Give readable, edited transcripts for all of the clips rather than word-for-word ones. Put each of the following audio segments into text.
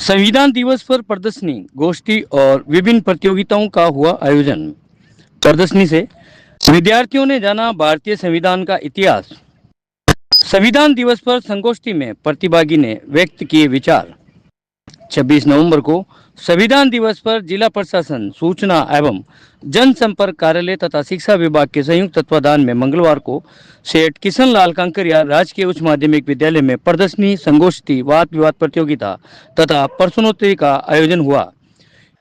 संविधान दिवस पर प्रदर्शनी, गोष्ठी और विभिन्न प्रतियोगिताओं का हुआ आयोजन। प्रदर्शनी से विद्यार्थियों ने जाना भारतीय संविधान का इतिहास। संविधान दिवस पर संगोष्ठी में प्रतिभागी ने व्यक्त किए विचार। 26 नवंबर को संविधान दिवस पर जिला प्रशासन, सूचना एवं जनसंपर्क कार्यालय तथा शिक्षा विभाग के संयुक्त तत्वाधान में मंगलवार को सेठ किशन लाल कांकरिया राजकीय उच्च माध्यमिक विद्यालय में प्रदर्शनी, संगोष्ठी, वाद विवाद प्रतियोगिता तथा प्रश्नोत्तरी का आयोजन हुआ।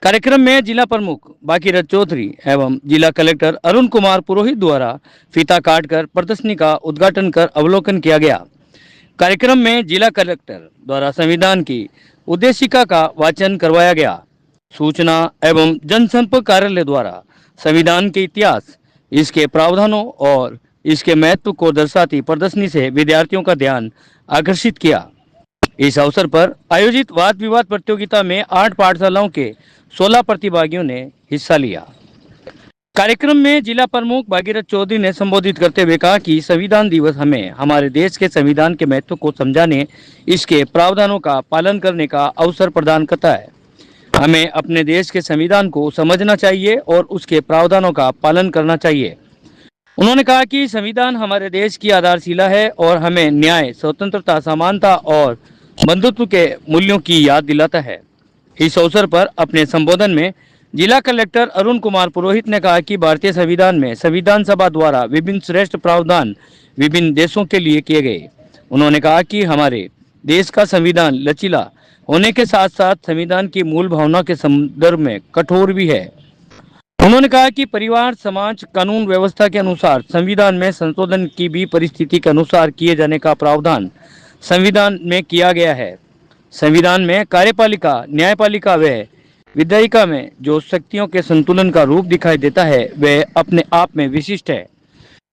कार्यक्रम में जिला प्रमुख बाकीरथ चौधरी एवं जिला कलेक्टर अरुण कुमार पुरोहित द्वारा फीता काटकर प्रदर्शनी का उद्घाटन कर अवलोकन किया गया। कार्यक्रम में जिला कलेक्टर द्वारा संविधान की उद्देशिका का वाचन करवाया गया। सूचना एवं जनसंपर्क कार्यालय द्वारा संविधान के इतिहास, इसके प्रावधानों और इसके महत्व को दर्शाती प्रदर्शनी से विद्यार्थियों का ध्यान आकर्षित किया। इस अवसर पर आयोजित वाद विवाद प्रतियोगिता में 8 पाठशालाओं के 16 प्रतिभागियों ने हिस्सा लिया। कार्यक्रम में जिला प्रमुख भागीरथ चौधरी ने संबोधित करते हुए कहा कि संविधान दिवस हमें हमारे देश के संविधान के महत्व को समझाने, इसके प्रावधानों का पालन करने का अवसर प्रदान करता है। हमें अपने देश के संविधान को समझना चाहिए और उसके प्रावधानों का पालन करना चाहिए। उन्होंने कहा कि संविधान हमारे देश की आधारशिला है और हमें न्याय, स्वतंत्रता, समानता और बंधुत्व के मूल्यों की याद दिलाता है। इस अवसर पर अपने संबोधन में जिला कलेक्टर अरुण कुमार पुरोहित ने कहा कि भारतीय संविधान में संविधान सभा द्वारा विभिन्न श्रेष्ठ प्रावधान विभिन्न देशों के लिए किए गए। उन्होंने कहा कि हमारे देश का संविधान लचीला होने के साथ साथ संविधान की मूल भावना के संदर्भ में कठोर भी है। उन्होंने कहा कि परिवार, समाज, कानून व्यवस्था के अनुसार संविधान में संशोधन की भी परिस्थिति के अनुसार किए जाने का प्रावधान संविधान में किया गया है। संविधान में कार्यपालिका, न्यायपालिका व विधायिका में जो शक्तियों के संतुलन का रूप दिखाई देता है वह अपने आप में विशिष्ट है।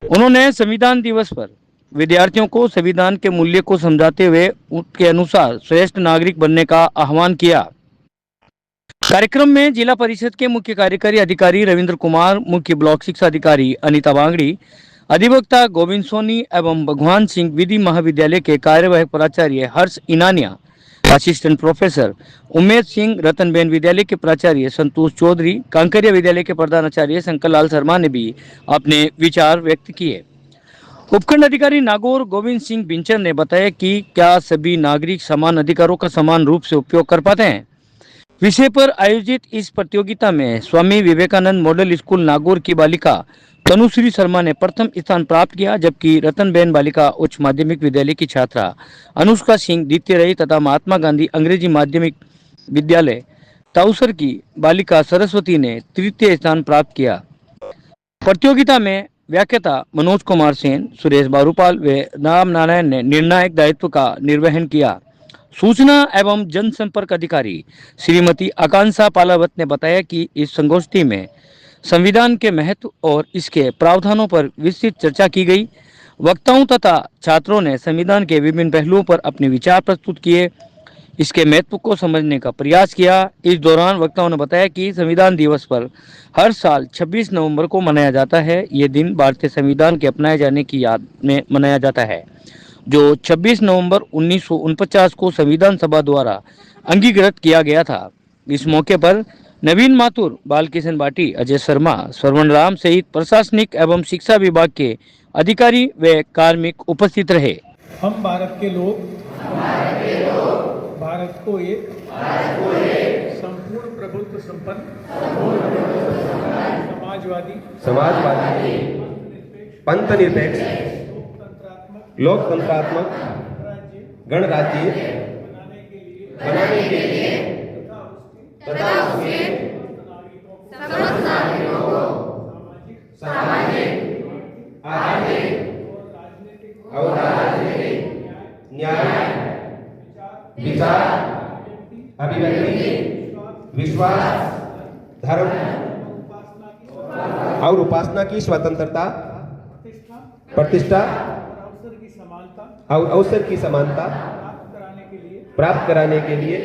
उन्होंने संविधान दिवस पर विद्यार्थियों को संविधान के मूल्य को समझाते हुए उनके अनुसार श्रेष्ठ नागरिक बनने का आह्वान किया। कार्यक्रम में जिला परिषद के मुख्य कार्यकारी अधिकारी रविंद्र कुमार, मुख्य ब्लॉक शिक्षा अधिकारी अनीता बांगड़ी, अधिवक्ता गोविंद सोनी एवं भगवान सिंह विधि महाविद्यालय के कार्यवाहक प्राचार्य हर्ष इनानिया, असिस्टेंट प्रोफेसर उमेश सिंह, रतनबेन विद्यालय के प्राचार्य संतोष चौधरी, कांकरिया विद्यालय के प्रधानाचार्य शंकर लाल शर्मा ने भी अपने विचार व्यक्त किए। उपखंड अधिकारी नागौर गोविंद सिंह बिंचर ने बताया कि क्या सभी नागरिक समान अधिकारों का समान रूप से उपयोग कर पाते हैं। विषय पर आयोजित इस प्रतियोगिता में स्वामी विवेकानंद मॉडल स्कूल नागौर की बालिका तनुश्री शर्मा ने प्रथम स्थान प्राप्त किया, जबकि रतनबेन बालिका उच्च माध्यमिक विद्यालय की छात्रा अनुष्का सिंह द्वितीय रही तथा महात्मा गांधी अंग्रेजी माध्यमिक विद्यालय ताउसर की बालिका सरस्वती ने तृतीय स्थान प्राप्त किया। प्रतियोगिता में व्याख्याता मनोज कुमार सेन, सुरेश बारूपाल व राम नारायण ने निर्णायक दायित्व का निर्वहन किया। सूचना एवं जनसंपर्क अधिकारी श्रीमती आकांक्षा पालावत ने बताया कि इस संगोष्ठी में संविधान के महत्व और इसके प्रावधानों पर विस्तृत चर्चा की गई। वक्ताओं तथा छात्रों ने संविधान के विभिन्न पहलुओं पर अपने विचार प्रस्तुत किए, इसके महत्व को समझने का प्रयास किया। इस दौरान वक्ताओं ने बताया कि संविधान दिवस पर हर साल 26 नवंबर को मनाया जाता है। ये दिन भारतीय संविधान के अपनाए जाने की याद में मनाया जाता है, जो 26 नवंबर 1949 को संविधान सभा द्वारा अंगीकृत किया गया था। इस मौके पर नवीन माथुर, बालकिशन बाटी, अजय शर्मा, श्रवण राम सहित प्रशासनिक एवं शिक्षा विभाग के अधिकारी व कार्मिक उपस्थित रहे। हम भारत के लोग भारत को एक संपूर्ण प्रभुत्व संपन्न समाजवादी पंथनिरपेक्ष लोकतंत्रात्मक गणराज्य बनाने के लिए तथा उसके समस्त नागरिकों को सामाजिक, आर्थिक और राजनीतिक न्याय, विचार, अभिव्यक्ति, विश्वास, धर्म और उपासना की स्वतंत्रता, प्रतिष्ठा और अवसर की समानता प्राप्त कराने के लिए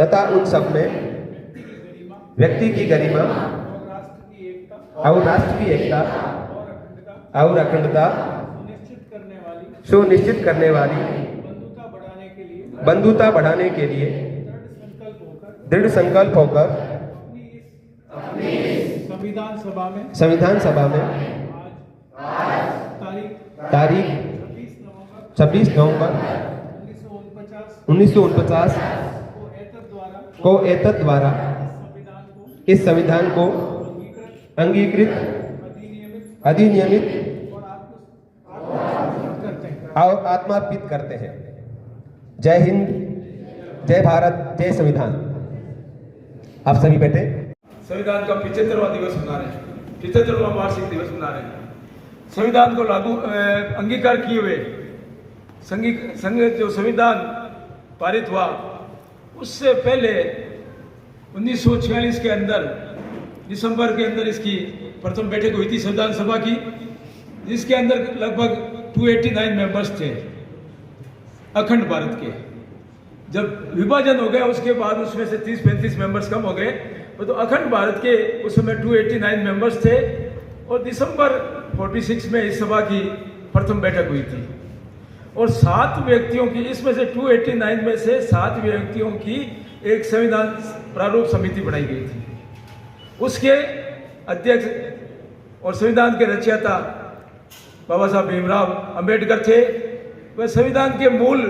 तथा उन सब में व्यक्ति की गरिमा और राष्ट्र की एकता और अखंडता सुनिश्चित करने वाली बंधुता बढ़ाने के लिए दृढ़ संकल्प होकर संविधान सभा में तारीख 26 नवंबर 1949 को एतद द्वारा इस संविधान को अंगीकृत अधिनियमित और आत्मार्पित करते हैं। जय हिंद, जय भारत, जय संविधान। आप सभी बैठे। संविधान का 75वां दिवस मना रहे हैं, 75वां वार्षिक दिवस मना रहे हैं। संविधान को लागू अंगीकार किए हुए संघ जो संविधान पारित हुआ उससे पहले 1946 के अंदर दिसंबर के अंदर इसकी प्रथम बैठक हुई थी संविधान सभा की, जिसके अंदर लगभग 289 मेंबर्स थे अखंड भारत के। जब विभाजन हो गया उसके बाद उसमें से 30-35 मेंबर्स कम हो गए, तो अखंड भारत के उस समय 289 मेंबर्स थे और दिसंबर 46 में इस सभा की प्रथम बैठक हुई थी और 7 व्यक्तियों की, इसमें से 289 में से 7 व्यक्तियों की एक संविधान प्रारूप समिति बनाई गई थी। उसके अध्यक्ष और संविधान के रचयिता बाबा साहब भीमराव अंबेडकर थे। वह संविधान के मूल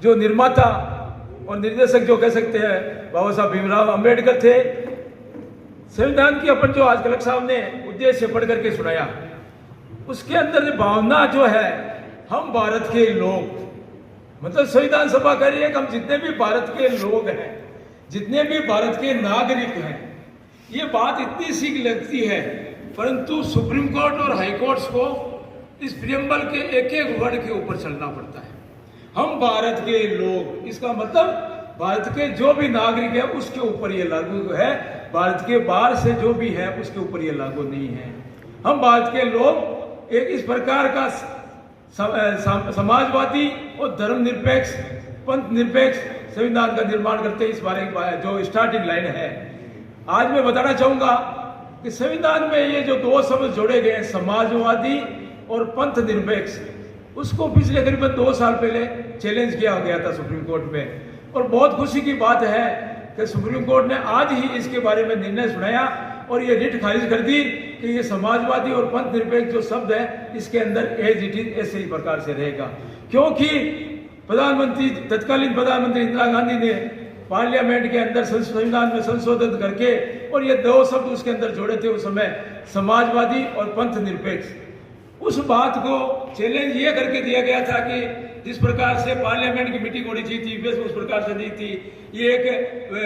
जो निर्माता और निर्देशक जो कह सकते हैं बाबा साहब भीमराव अंबेडकर थे। संविधान की अपन जो आज कलेक्टर साहब ने उद्देश्य पढ़ करके सुनाया, उसके अंदर भावना जो है हम भारत के लोग, मतलब संविधान सभा कह रही है कि हम जितने भी भारत के लोग हैं, जितने भी भारत के नागरिक हैं, ये बात इतनी सी लगती है, परंतु सुप्रीम कोर्ट और हाई कोर्ट्स को इस प्रियम्बल के एक एक वर्ड के ऊपर चलना पड़ता है। हम भारत के लोग, इसका मतलब भारत के जो भी नागरिक है उसके ऊपर ये लागू है, भारत के बाहर से जो भी है उसके ऊपर ये लागू नहीं है। हम भारत के लोग एक इस प्रकार का समाजवादी और धर्मनिरपेक्ष, पंथ निरपेक्ष संविधान का निर्माण करते हैं। इस बारे में जो स्टार्टिंग लाइन है, आज मैं बताना चाहूंगा कि संविधान में ये जो 2 शब्द जोड़े गए, समाजवादी और पंथ निरपेक्ष, उसको पिछले करीबन 2 साल पहले चैलेंज किया गया था सुप्रीम कोर्ट में। और बहुत खुशी की बात है कि सुप्रीम कोर्ट ने आज ही इसके बारे में निर्णय सुनाया और ये रिट खारिज कर दी कि ये समाजवादी और पंथ निरपेक्ष जो शब्द है इसके अंदर एज इट इज ऐसे ही प्रकार से रहेगा, क्योंकि प्रधानमंत्री, तत्कालीन प्रधानमंत्री इंदिरा गांधी ने पार्लियामेंट के अंदर संविधान में संशोधन करके और ये 2 शब्द उसके अंदर जोड़े थे उस समय, समाजवादी और पंथ निरपेक्ष। उस बात को चैलेंज ये करके दिया गया था कि जिस प्रकार से पार्लियामेंट की मीटिंग होनी चाहिए थी उस प्रकार से नहीं थी। ये एक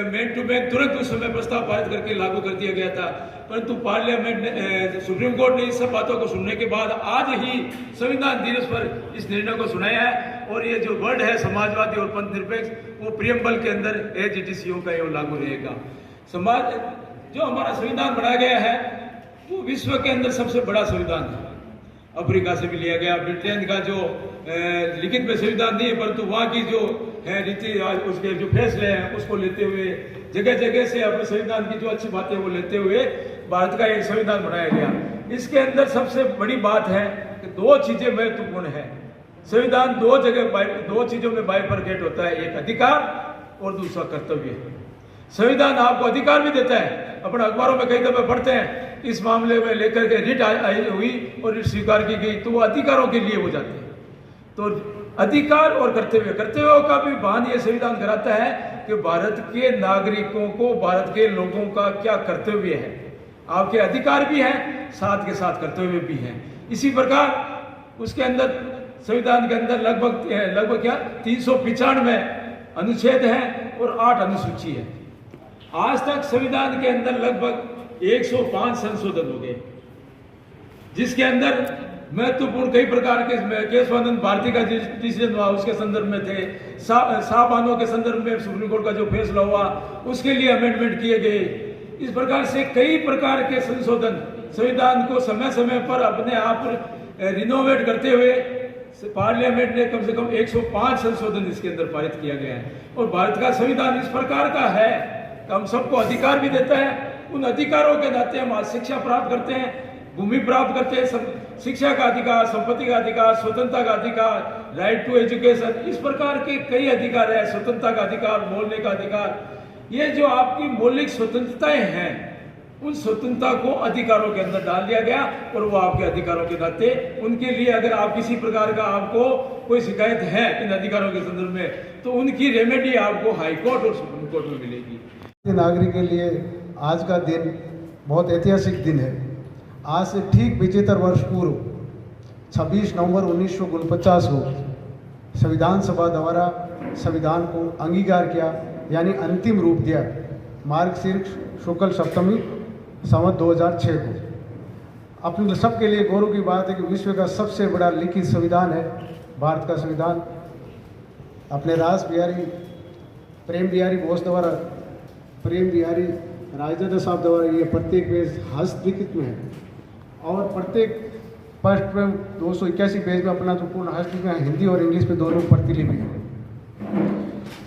मैन टू मैन तुरंत उस समय प्रस्ताव पारित करके लागू कर दिया गया था, परंतु पार्लियामेंट ने, सुप्रीम कोर्ट ने इस सब बातों को सुनने के बाद आज ही संविधान दिवस पर इस निर्णय को सुनाया है और ये जो वर्ड है समाजवादी और पंथ निरपेक्ष, वो प्रियम्बल के अंदर एज इट इज का ये लागू रहेगा। समाज जो हमारा संविधान बनाया गया है वो विश्व के अंदर सबसे बड़ा संविधान है। अफ्रीका से भी लिया गया, ब्रिटेन का जो लिखित में संविधान नहीं है, परंतु वहाँ की जो है रीति उसके जो फैसले हैं उसको लेते हुए, जगह जगह से अपने संविधान की जो अच्छी बातें वो लेते हुए भारत का एक संविधान बनाया गया। इसके अंदर सबसे बड़ी बात है कि 2 चीजें महत्वपूर्ण है। संविधान 2 चीजों में बाइफरकेट होता है, एक अधिकार और दूसरा कर्तव्य। संविधान आपको अधिकार भी देता है, अपने अखबारों में कई दफे पढ़ते हैं इस मामले में लेकर के रिट आई हुई और रिट स्वीकार की गई, तो वो अधिकारों के लिए हो जाते हैं। तो अधिकार और कर्तव्यों का भी भान ये संविधान कराता है कि भारत के नागरिकों को, भारत के लोगों का क्या कर्तव्य है। आपके अधिकार भी हैं, साथ के साथ कर्तव्य भी हैं। इसी प्रकार उसके अंदर संविधान के अंदर लगभग क्या 395 अनुच्छेद हैं और 8 अनुसूची है। आज तक संविधान के अंदर लगभग 105 संशोधन हो गए, जिसके अंदर महत्वपूर्ण कई प्रकार के केशवानंद भारती का डिसीजन हुआ उसके संदर्भ में थे, साहबानों के संदर्भ में सुप्रीम कोर्ट का जो फैसला हुआ उसके लिए अमेंडमेंट किए गए। इस प्रकार से कई प्रकार के संशोधन संविधान को समय समय पर अपने आप रिनोवेट करते हुए पार्लियामेंट ने कम से कम 105 संशोधन इसके अंदर पारित किया गया है। और भारत का संविधान इस प्रकार का है कि हम सबको अधिकार भी देता है। उन अधिकारों के नाते हम आज शिक्षा प्राप्त करते हैं, भूमि प्राप्त करते हैं, शिक्षा का अधिकार, संपत्ति का अधिकार, स्वतंत्रता का अधिकार, राइट टू एजुकेशन, इस प्रकार के कई अधिकार है, स्वतंत्रता का अधिकार, बोलने का अधिकार। ये जो आपकी मौलिक स्वतंत्रताएं हैं, उन स्वतंत्रता को अधिकारों के अंदर डाल दिया गया और वो आपके अधिकारों के नाते उनके लिए अगर आप किसी प्रकार का आपको कोई शिकायत है इन अधिकारों के संदर्भ में तो उनकी रेमेडी आपको हाई कोर्ट और सुप्रीम कोर्ट में मिलेगी। नागरिक के लिए आज का दिन बहुत ऐतिहासिक दिन है। आज से ठीक 75 वर्ष पूर्व 26 नवंबर 1949 को संविधान सभा द्वारा संविधान को अंगीकार किया, यानी अंतिम रूप दिया मार्गशीर्ष शुक्ल सप्तमी संवत 2006 को। अपने सबके लिए गौरव की बात है कि विश्व का सबसे बड़ा लिखित संविधान है भारत का संविधान। अपने रास बिहारी प्रेम बिहारी बोस द्वारा, प्रेम बिहारी राजदादा साहब द्वारा ये प्रत्येक पेज हस्तलिखित में है और प्रत्येक फर्स्ट में 281 पेज में अपना जो पूर्ण हस्तलिखित में हिंदी और इंग्लिश में दोनों प्रतिलिपि है।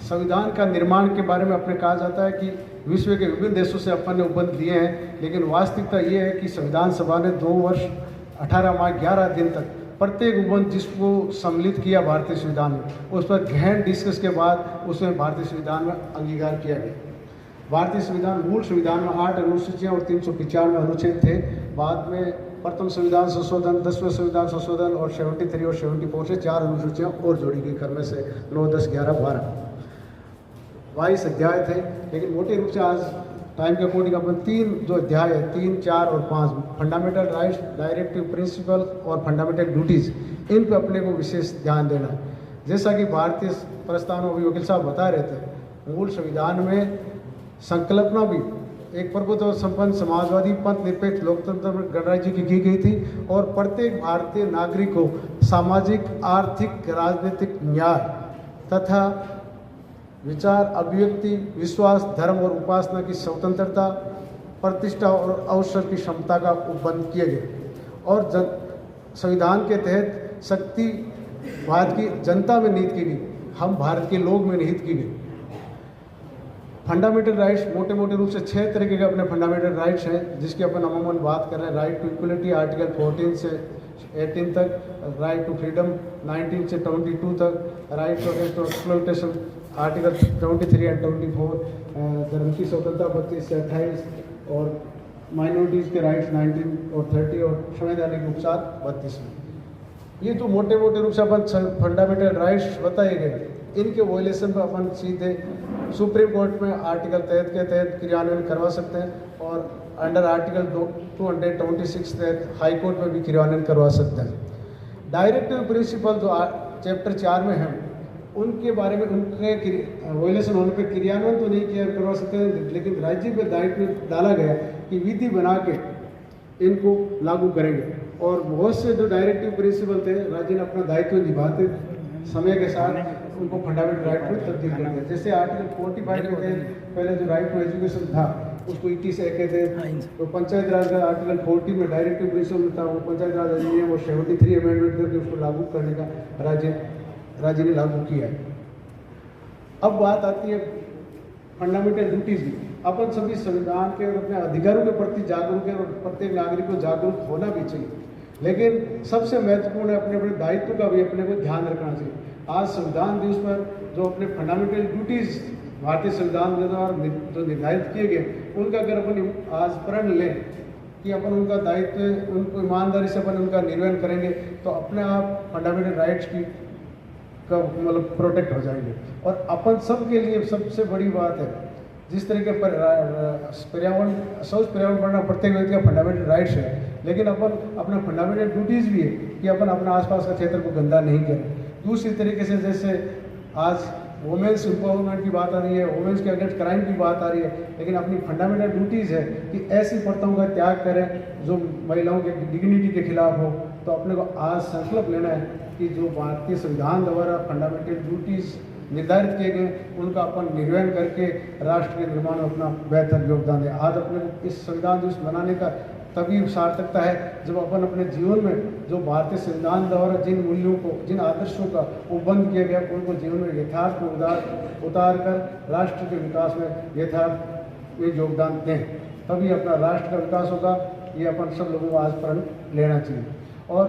संविधान का निर्माण के बारे में अपने कहा जाता है कि विश्व के विभिन्न देशों से अपन ने उपबंध लिए हैं, लेकिन वास्तविकता ये है कि संविधान सभा ने 2 वर्ष 18 माह 11 दिन तक प्रत्येक उपबंध जिसको सम्मिलित किया भारतीय संविधान में, उस पर गहन डिस्कस के बाद उसमें भारतीय संविधान में अंगीकार किया गया। भारतीय संविधान मूल संविधान में 8 अनुसूचियाँ और 395 अनुच्छेद थे। बाद में प्रथम संविधान संशोधन, 10वें संविधान संशोधन और 73 और 74 से 4 अनुसूचियाँ और जोड़ी गई, क्रम से 9, 10, 11, 12 22 अध्याय थे। लेकिन मोटे रूप से आज टाइम के अकॉर्डिंग अपन 3 जो अध्याय है 3, 4 और 5 फंडामेंटल राइट्स, डायरेक्टिव प्रिंसिपल और फंडामेंटल ड्यूटीज़, इन पर अपने को विशेष ध्यान देना है। जैसा कि भारतीय प्रस्तावना अभी वकील साहब बता रहे थे, मूल संविधान में संकल्पना भी एक प्रभुत्व संपन्न समाजवादी पंथ निरपेक्ष लोकतंत्र गणराज्य की गई थी और प्रत्येक भारतीय नागरिक को सामाजिक, आर्थिक, राजनीतिक न्याय तथा विचार, अभिव्यक्ति, विश्वास, धर्म और उपासना की स्वतंत्रता, प्रतिष्ठा और अवसर की क्षमता का उपबंध किए गए और संविधान के तहत शक्ति भारत की जनता में निहित की गई, हम भारत के लोग में निहित की गई। फंडामेंटल राइट्स मोटे मोटे रूप से 6 तरीके के अपने फंडामेंटल राइट्स हैं, जिसकी अपन अमूमन बात कर रहे हैं। राइट टू इक्वलिटी आर्टिकल 14 से 18 तक, राइट टू फ्रीडम 19 से 22 तक, right to exploitation article 23 and 24, धर्म की स्वतंत्रता 32 से 28 और माइनॉरिटीज़ के राइट्स 19 और 30 और संवैधानिक उपचार 32 में। ये जो मोटे मोटे रूप से अपन फंडामेंटल राइट्स बताए गए, इनके वायलेशन पर अपन सीधे सुप्रीम कोर्ट में आर्टिकल के तहत क्रियान्वयन करवा सकते हैं और अंडर आर्टिकल 226 तहत हाई कोर्ट में भी क्रियान्वयन करवा सकते हैं। डायरेक्टिव प्रिंसिपल जो चैप्टर 4 में है, उनके बारे में उनके वायलेशन होने पर क्रियान्वयन तो नहीं किया करवा सकते हैं, लेकिन राज्य पे दायित्व डाला गया कि विधि बना के इनको लागू करेंगे। और बहुत से जो डायरेक्टिव प्रिंसिपल थे, राज्य ने अपना दायित्व निभाते समय के साथ उनको फंडामेंटल राइट में तब्दील कर दिया। जैसे आर्टिकल 45 के तहत पहले जो राइट टू एजुकेशन था उसको 21 से कहते थे, तो पंचायत राज का आर्टिकल 40 में डायरेक्टिव प्रिंसिपल था, वो पंचायत राज अधिनियम और 73 अमेंडमेंट करके उसको लागू करने का राज्य ने लागू किया है। अब बात आती है फंडामेंटल ड्यूटीज की। अपन सभी संविधान के और अपने अधिकारों के प्रति जागरूक है और प्रत्येक नागरिक को जागरूक होना भी चाहिए, लेकिन सबसे महत्वपूर्ण है अपने अपने दायित्व का भी अपने को ध्यान रखना चाहिए। आज संविधान दिवस पर जो अपने फंडामेंटल ड्यूटीज भारतीय संविधान के द्वारा जो निर्धारित किए गए, उनका अगर अपन आज प्रण लें कि अपन उनका दायित्व, उनको ईमानदारी से अपन उनका निर्वहन करेंगे, तो अपने आप फंडामेंटल राइट्स की का मतलब प्रोटेक्ट हो जाएंगे। और अपन सब के लिए सबसे बड़ी बात है, जिस तरीके पर पर्यावरण स्वच्छ पर्यावरण बढ़ना प्रत्येक व्यक्ति का फंडामेंटल राइट्स है, लेकिन अपन अपना फंडामेंटल ड्यूटीज़ भी है कि अपन अपना आसपास का क्षेत्र को गंदा नहीं करें। दूसरी तरीके से जैसे आज वुमेन्स एम्पावरमेंट की बात आ रही है, वुमेन्स के अगेंस्ट क्राइम की बात आ रही है, लेकिन अपनी फंडामेंटल ड्यूटीज़ है कि ऐसी प्रथाओं का त्याग करें जो महिलाओं के डिग्निटी के खिलाफ हो। तो अपने को आज संकल्प लेना है कि जो भारतीय संविधान द्वारा फंडामेंटल ड्यूटीज़ निर्धारित किए गए, उनका अपन निर्वहन करके राष्ट्र के निर्माण में अपना बेहतर योगदान दें। आज अपने को इस संविधान दिवस मनाने का तभी सार्थकता है जब अपन अपने जीवन में जो भारतीय संविधान द्वारा जिन मूल्यों को, जिन आदर्शों का उपबंध किया गया, उनको जीवन में यथार्थ में उतार कर राष्ट्र के विकास में यथार्थ में योगदान दें, तभी अपना राष्ट्र का विकास होगा ये अपन सब लोगों को आज प्रण लेना चाहिए। और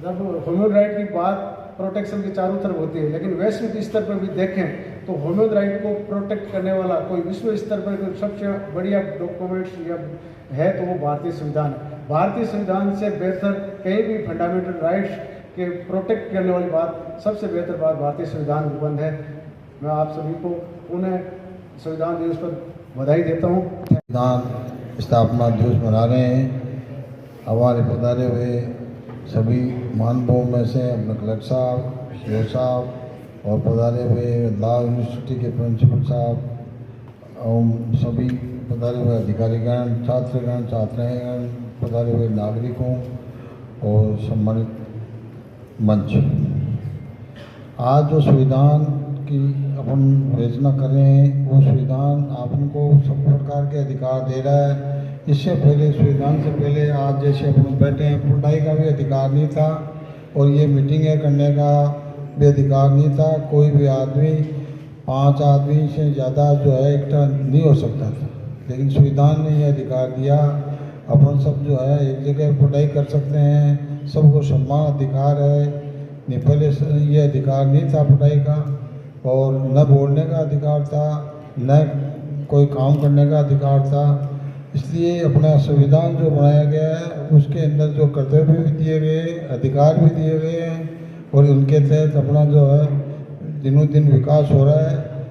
जब ह्यूमन राइट की बात प्रोटेक्शन की चारों तरफ होती है, लेकिन वैश्विक स्तर पर भी देखें तो ह्यूमन राइट को प्रोटेक्ट करने वाला कोई विश्व स्तर पर कोई सबसे बढ़िया डॉक्यूमेंट्स या है तो वो भारतीय संविधान है। भारतीय संविधान से बेहतर कहीं भी फंडामेंटल राइट्स के प्रोटेक्ट करने वाली बात, सबसे बेहतर बात भारतीय संविधान में बंद है। मैं आप सभी को पुनः संविधान दिवस पर बधाई देता हूँ। संविधान स्थापना दिवस मना रहे हैं। हमारे पधारे हुए सभी महानुभावों में से अपने कलेक्टर साहब, सीओ साहब और पधारे हुए लॉ यूनिवर्सिटी के प्रिंसिपल साहब और सभी पधारे हुए अधिकारीगण, छात्रगण, छात्राएँ, पधारे हुए नागरिकों और सम्मानित मंच। आज जो संविधान की अपन विवेचना कर रहे हैं वो संविधान अपन को सब प्रकार के अधिकार दे रहा है। इससे पहले संविधान से पहले आज जैसे अपन बैठे हैं, पढ़ाई का भी अधिकार नहीं था और ये मीटिंगें करने का भी अधिकार नहीं था। कोई भी आदमी 5 आदमी से ज़्यादा जो है इकट्ठा नहीं हो सकता था, लेकिन संविधान ने ये अधिकार दिया। अपन सब जो है एक जगह पढ़ाई कर सकते हैं, सबको समान अधिकार है। नहीं पहले ये अधिकार नहीं था पढ़ाई का, और न बोलने का अधिकार था, न कोई काम करने का अधिकार था। इसलिए अपना संविधान जो बनाया गया है उसके अंदर जो कर्तव्य भी दिए गए, अधिकार भी दिए गए हैं और उनके तहत अपना जो है दिनों दिन विकास हो रहा है।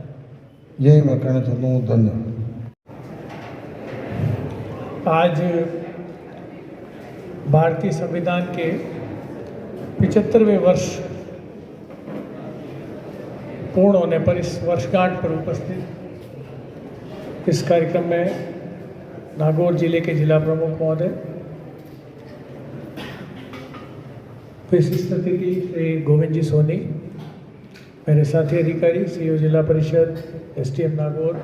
यही मैं कहना चाहता हूँ। धन्यवाद। आज भारतीय संविधान के 75वें वर्ष पूर्ण होने पर इस वर्षगांठ पर उपस्थित इस कार्यक्रम में नागौर जिले के जिला प्रमुख महोदय, विशिष्ट अतिथि श्री गोविंद जी सोनी, मेरे साथी अधिकारी सीईओ जिला परिषद, एसडीएम नागौर,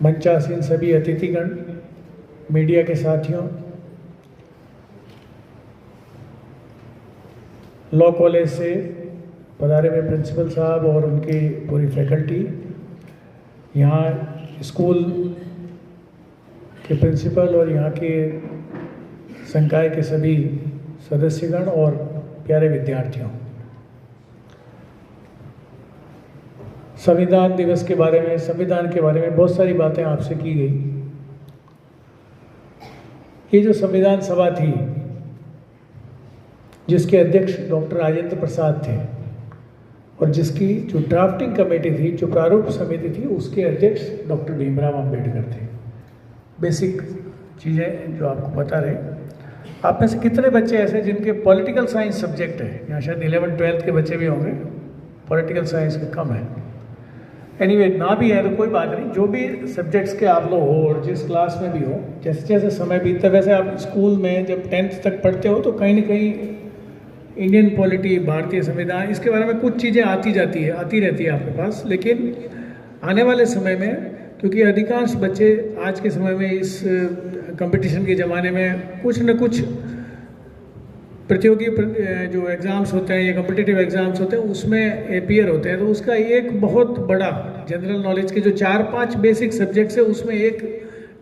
मंचासीन सभी अतिथिगण, मीडिया के साथियों, लॉ कॉलेज से पधारे हुए प्रिंसिपल साहब और उनकी पूरी फैकल्टी, यहाँ स्कूल के प्रिंसिपल और यहाँ के संकाय के सभी सदस्यगण और प्यारे विद्यार्थियों। संविधान दिवस के बारे में, संविधान के बारे में बहुत सारी बातें आपसे की गई। ये जो संविधान सभा थी जिसके अध्यक्ष डॉक्टर राजेंद्र प्रसाद थे और जिसकी जो ड्राफ्टिंग कमेटी थी, जो प्रारूप समिति थी, उसके अध्यक्ष डॉक्टर भीमराव अंबेडकर थे। बेसिक चीज़ें जो आपको पता रहे। आप में से कितने बच्चे ऐसे जिनके पॉलिटिकल साइंस सब्जेक्ट है? यहाँ शायद 11th-12th के बच्चे भी होंगे, पॉलिटिकल साइंस के कम है। एनीवे, ना भी है तो कोई बात नहीं। जो भी सब्जेक्ट्स के आप लोग हो और जिस क्लास में भी हो, जैसे जैसे समय बीतता है, वैसे आप स्कूल में जब 10th तक पढ़ते हो तो कहीं ना कहीं इंडियन पॉलिटी, भारतीय संविधान, इसके बारे में कुछ चीज़ें आती रहती है आपके पास। लेकिन आने वाले समय में, क्योंकि अधिकांश बच्चे आज के समय में इस कंपटीशन के ज़माने में कुछ न कुछ प्रतियोगी जो एग्ज़ाम्स होते हैं या कॉम्पिटिटिव एग्ज़ाम्स होते हैं उसमें अपीयर होते हैं, तो उसका एक बहुत बड़ा जनरल नॉलेज के जो 4-5 बेसिक सब्जेक्ट्स है उसमें एक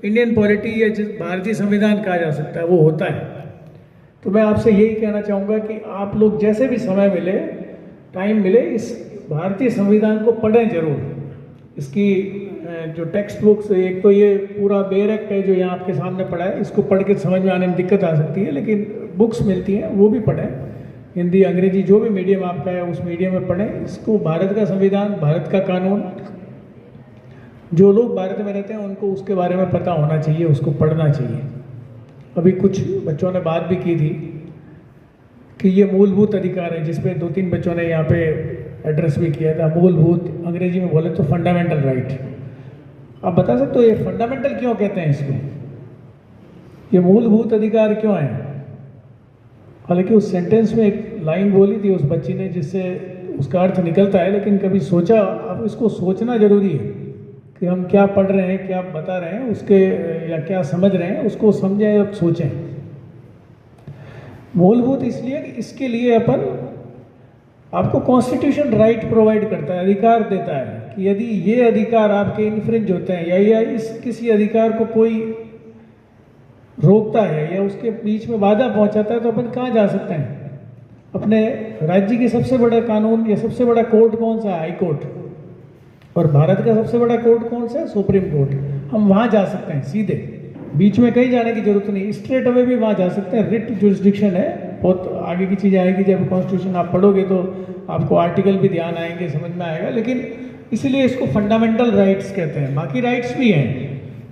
इंडियन पॉलिटी या भारतीय संविधान कहा जा सकता है, वो होता है। तो मैं आपसे यही कहना चाहूँगा कि आप लोग जैसे भी समय मिले, टाइम मिले, इस भारतीय संविधान को पढ़ें ज़रूर। इसकी जो टेक्स्ट बुक्स, एक तो ये पूरा बेयर एक्ट है जो यहाँ आपके सामने पढ़ा है, इसको पढ़ के समझ में आने में दिक्कत आ सकती है, लेकिन बुक्स मिलती हैं वो भी पढ़ें। हिंदी, अंग्रेजी, जो भी मीडियम आपका है उस मीडियम में पढ़ें इसको। भारत का संविधान, भारत का कानून, जो लोग भारत में रहते हैं उनको उसके बारे में पता होना चाहिए, उसको पढ़ना चाहिए। अभी कुछ बच्चों ने बात भी की थी कि ये मूलभूत अधिकार है, जिसपे 2-3 बच्चों ने यहाँ पे एड्रेस भी किया था। मूलभूत, अंग्रेजी में बोले तो फंडामेंटल राइट। आप बता सकते हो ये फंडामेंटल क्यों कहते हैं इसको? ये मूलभूत अधिकार क्यों है? हालांकि उस सेंटेंस में एक लाइन बोली थी उस बच्ची ने जिससे उसका अर्थ निकलता है, लेकिन कभी सोचा? अब इसको सोचना जरूरी है कि हम क्या पढ़ रहे हैं, क्या बता रहे हैं उसके, या क्या समझ रहे हैं, उसको समझें और सोचें। मूलभूत इसलिए कि इसके लिए अपन, आपको कॉन्स्टिट्यूशन राइट प्रोवाइड करता है, अधिकार देता है कि कि यदि ये अधिकार आपके इन्फ्रिंज होते हैं या इस किसी अधिकार को कोई रोकता है या उसके बीच में बाधा पहुंचाता है तो अपन कहाँ जा सकते हैं? अपने राज्य की सबसे बड़ा कानून या सबसे बड़ा कोर्ट कौन सा है? High court. और भारत का सबसे बड़ा कोर्ट कौन सा है? Supreme court. हम वहाँ जा सकते हैं सीधे, बीच में कहीं जाने की जरूरत नहीं, स्ट्रेट अवे भी वहाँ जा सकते हैं। रिट जुरिस्डिक्शन है, बहुत आगे की चीज़ आएगी जब कॉन्स्टिट्यूशन आप पढ़ोगे तो आपको आर्टिकल भी ध्यान आएंगे, समझ में आएगा। लेकिन इसलिए इसको फंडामेंटल राइट्स कहते हैं। बाकी राइट्स भी हैं,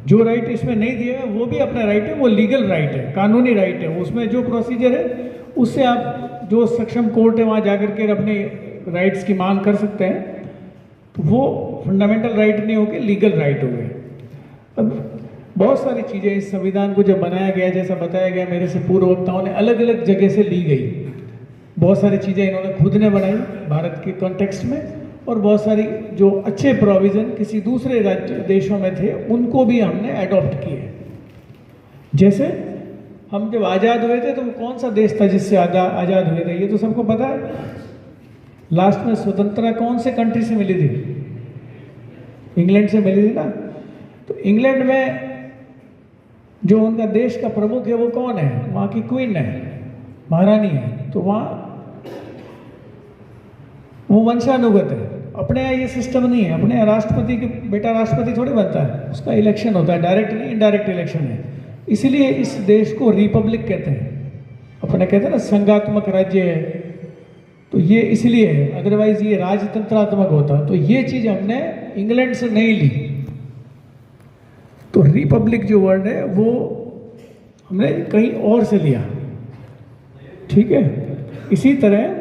जो राइट इसमें नहीं दिए हैं वो भी अपना राइट है, वो लीगल राइट है, कानूनी राइट है। उसमें जो प्रोसीजर है उससे आप जो सक्षम कोर्ट है वहाँ जाकर के अपने राइट्स की मांग कर सकते हैं। तो वो फंडामेंटल राइट नहीं होके लीगल राइट हो गए। अब बहुत सारी चीज़ें इस संविधान को जब बनाया गया, जैसा बताया गया मेरे से पूर्व वक्ताओं ने, अलग अलग जगह से ली गई। बहुत सारी चीज़ें इन्होंने खुद ने बनाई भारत के कॉन्टेक्स्ट में, और बहुत सारी जो अच्छे प्रोविज़न किसी दूसरे राज्य देशों में थे उनको भी हमने अडॉप्ट किए। जैसे हम जब आज़ाद हुए थे तो वो कौन सा देश था जिससे आज़ाद हुए थे? ये तो सबको पता है। लास्ट में स्वतंत्रता कौन से कंट्री से मिली थी? इंग्लैंड से मिली थी ना। तो इंग्लैंड में जो उनका देश का प्रमुख है वो कौन है? वहाँ की क्वीन है, महारानी है। तो वहाँ वो वंशानुगत है। अपने यहाँ ये सिस्टम नहीं है। अपने यहाँ राष्ट्रपति के बेटा राष्ट्रपति थोड़ी बनता है, उसका इलेक्शन होता है, डायरेक्ट नहीं इनडायरेक्ट इलेक्शन है। इसीलिए इस देश को रिपब्लिक कहते हैं। अपने कहते हैं ना संघात्मक राज्य है, तो ये इसलिए है, अदरवाइज ये राजतंत्रात्मक होता। तो ये चीज़ हमने इंग्लैंड से नहीं ली। तो रिपब्लिक जो वर्ड है वो हमने कहीं और से लिया, ठीक है। इसी तरह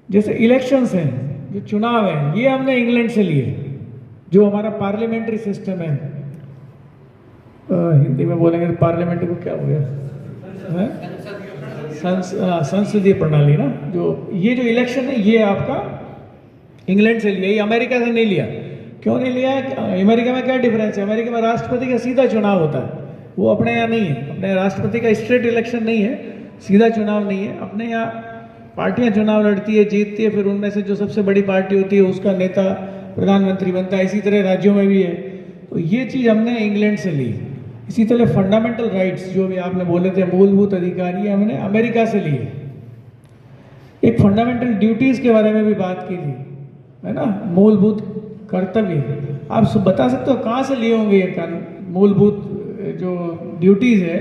जैसे इलेक्शंस हैं, जो चुनाव हैं, ये हमने इंग्लैंड से लिए। जो हमारा पार्लियामेंट्री सिस्टम है, हिंदी में बोलेंगे तो पार्लियामेंट को क्या हो गया, संसदीय प्रणाली ना। जो ये जो इलेक्शन है ये आपका इंग्लैंड से लिया, ये अमेरिका से नहीं लिया। क्यों नहीं लिया है? अमेरिका में क्या डिफरेंस है? अमेरिका में राष्ट्रपति का सीधा चुनाव होता है, वो अपने यहाँ नहीं है। अपने राष्ट्रपति का स्ट्रेट इलेक्शन नहीं है, सीधा चुनाव नहीं है। अपने यहाँ पार्टियां चुनाव लड़ती है, जीतती है, फिर उनमें से जो सबसे बड़ी पार्टी होती है उसका नेता प्रधानमंत्री बनता है। इसी तरह राज्यों में भी है। तो ये चीज़ हमने इंग्लैंड से ली। इसी तरह फंडामेंटल राइट्स जो भी आपने बोले थे, मूलभूत अधिकार, ये हमने अमेरिका से लिए। एक फंडामेंटल ड्यूटीज़ के बारे में भी बात की थी, है ना, मूलभूत कर्तव्य। आप सब बता सकते हो कहाँ से लिए होंगे ये मूलभूत जो ड्यूटीज़ है,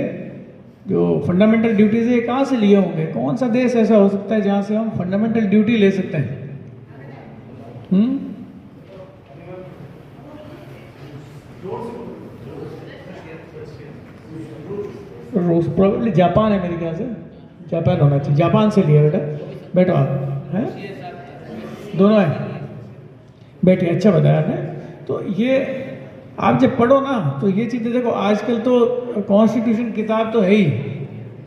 जो फंडामेंटल ड्यूटीज़ है, कहाँ से लिए होंगे? कौन सा देश ऐसा हो सकता है जहाँ से हम फंडामेंटल ड्यूटी ले सकते हैं? रूस, प्रोबेबली जापान है मेरे ख्याल से। जापान होना चाहिए, जापान से लिया बेटा। बैठो आप, हैं दोनों हैं, बैठिए। अच्छा बताया आपने। तो ये आप जब पढ़ो ना तो ये चीज़ें देखो, आजकल तो कॉन्स्टिट्यूशन किताब तो है ही,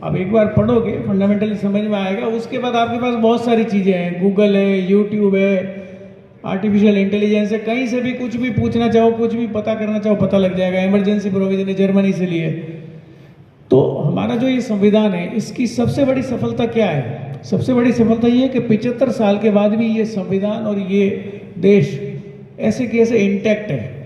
अब एक बार पढ़ोगे फंडामेंटली समझ में आएगा। उसके बाद आपके पास बहुत सारी चीज़ें हैं, गूगल है, यूट्यूब है, आर्टिफिशियल इंटेलिजेंस है, कहीं से भी कुछ भी पूछना चाहो, कुछ भी पता करना चाहो, पता लग जाएगा। इमरजेंसी प्रोविजन है, जर्मनी से लिए। तो हमारा जो ये संविधान है, इसकी सबसे बड़ी सफलता क्या है? सबसे बड़ी सफलता ये है कि 75 साल के बाद भी ये संविधान और ये देश ऐसे के ऐसे इंटैक्ट है।